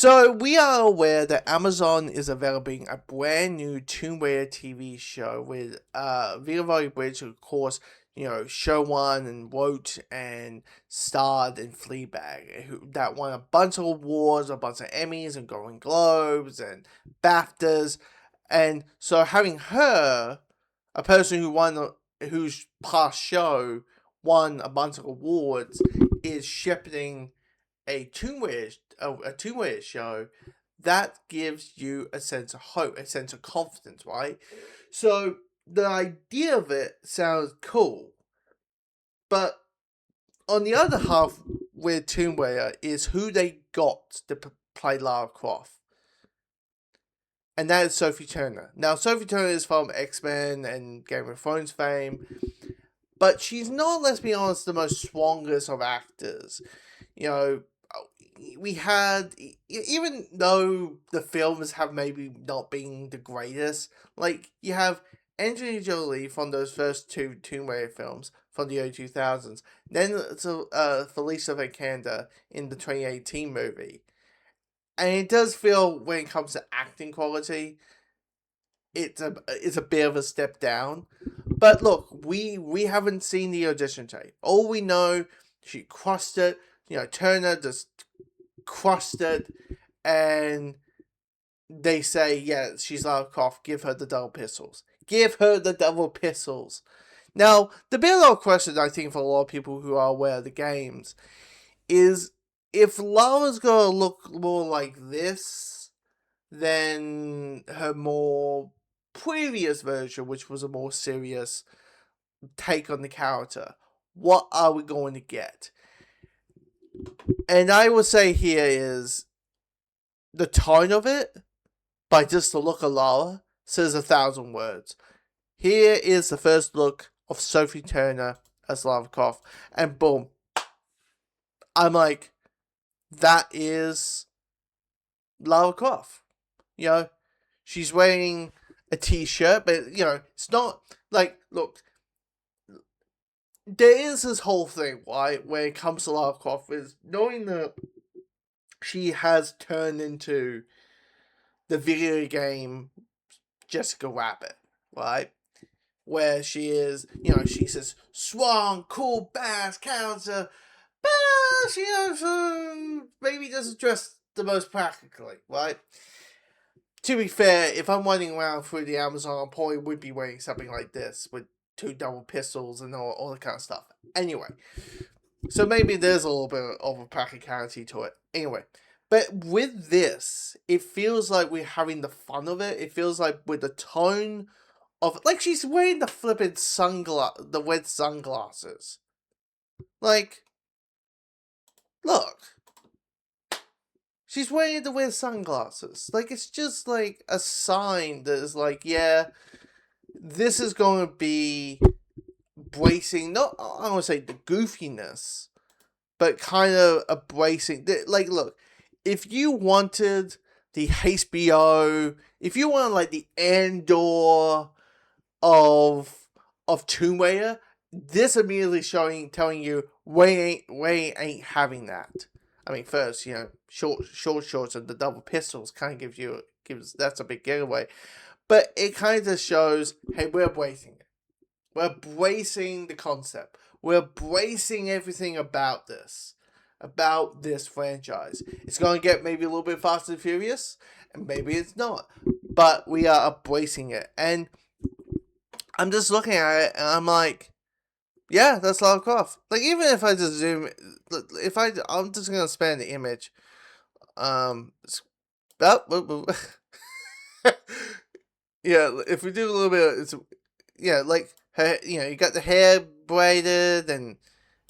So we are aware that Amazon is developing a brand new Tomb Raider TV show with Vila Bridge, of course, show one and wrote and starred in Fleabag, that won a bunch of awards, a bunch of Emmys and Golden Globes and BAFTAs, and so having her, a person whose past show won a bunch of awards, is shepherding a Tomb Raider show, that gives you a sense of hope, a sense of confidence, right? So the idea of it sounds cool, but on the other half with Tomb Raider is who they got to play Lara Croft, and that is Sophie Turner. Now, Sophie Turner is from X-Men and Game of Thrones fame, but she's not, let's be honest, the most strongest of actors. We had, even though the films have maybe not been the greatest, like, you have Angelina Jolie from those first two Tomb Raider films from the early 2000s, then Felicia Vikander in the 2018 movie, and it does feel, when it comes to acting quality, it's a bit of a step down. But look, we haven't seen the audition tape. All we know, she crushed it. Turner just crushed it, and they say, yeah, she's Lara Croft, give her the double pistols. Give her the double pistols. Now, the big little question, I think, for a lot of people who are aware of the games, is if Lara's gonna look more like this than her more previous version, which was a more serious take on the character, what are we going to get? And I would say here is the tone of it, by just the look of Lara, says 1,000 words. Here is the first look of Sophie Turner as Lara Croft, and boom, I'm like, that is Lara Croft. She's wearing a t-shirt, but it's not like, look, there is this whole thing, right, when it comes to Lara Croft, is knowing that she has turned into the video game Jessica Rabbit, right? Where she is, she's this strong, cool, badass character, but she also maybe doesn't dress the most practically, right? To be fair, if I'm running around through the Amazon, I probably would be wearing something like this with 2 double pistols and all that kind of stuff. Anyway, so maybe there's a little bit of a practicality to it. Anyway, but with this, it feels like we're having the fun of it. It feels like with the tone of, like, she's wearing the flippin' the red sunglasses. Like, look. She's wearing the red sunglasses. Like, it's just like a sign that is like, yeah, this is going to be bracing, not, I don't want to say the goofiness, but kind of embracing, like, look, if you wanted the HBO, if you wanted, like, the Andor of Tomb Raider, this immediately telling you, Ray ain't having that. I mean, first, short shorts and the double pistols kind of gives that's a big giveaway. But it kind of just shows, hey, we're bracing it. We're bracing the concept. We're bracing everything about this franchise. It's going to get maybe a little bit Fast and Furious, and maybe it's not. But we are bracing it. And I'm just looking at it, and I'm like, yeah, that's Lara Croft. Like, even if I just zoom, I'm just gonna span the image. Yeah, if we do a little bit, like her, you got the hair braided, and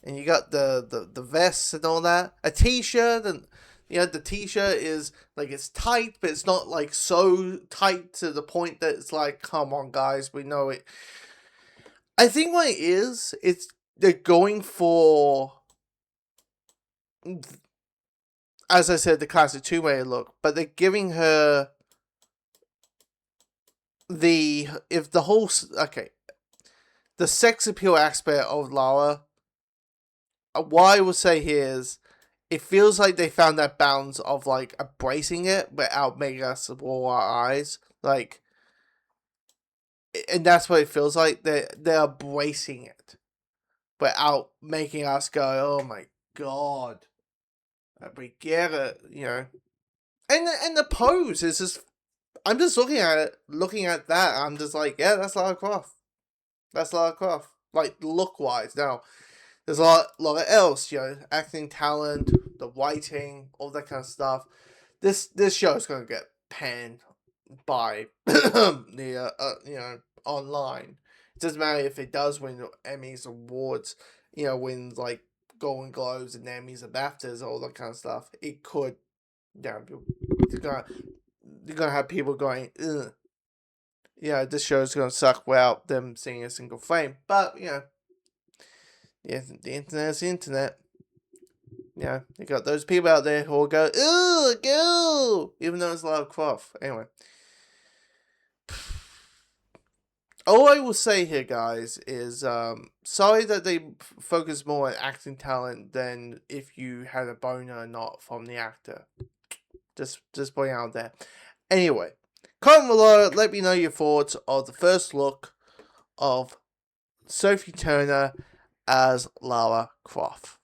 you got the vest and all that. A t-shirt, and the t-shirt is like, it's tight, but it's not like so tight to the point that it's like, come on, guys, we know it. I think what it is, they're going for, as I said, the classic Tomb-Raider look, but they're giving her the sex appeal aspect of Lara. What I will say here is, it feels like they found that balance of like embracing it without making us roll our eyes, like, and that's what it feels like. They're embracing it without making us go, "Oh my god, we get it," you know. And the pose is just, I'm just looking at it, looking at that. I'm just like, yeah, that's Lara Croft. That's Lara Croft. Like look wise, now there's a lot else, you know, acting talent, the writing, all that kind of stuff. This show is gonna get panned by the you know, online. It doesn't matter if it does win Emmys, awards, you know, wins like Golden Globes and Emmys and BAFTAs, all that kind of stuff. It could, yeah, they're gonna have people going, ugh. Yeah, this show's gonna suck without them seeing a single frame. But you know, the internet's the internet. Yeah, you got those people out there who will go, ooh, go, even though it's Lara Croft. Anyway. All I will say here, guys, is sorry that they focus more on acting talent than if you had a boner or not from the actor. Just putting out there. Anyway, comment below, let me know your thoughts of the first look of Sophie Turner as Lara Croft.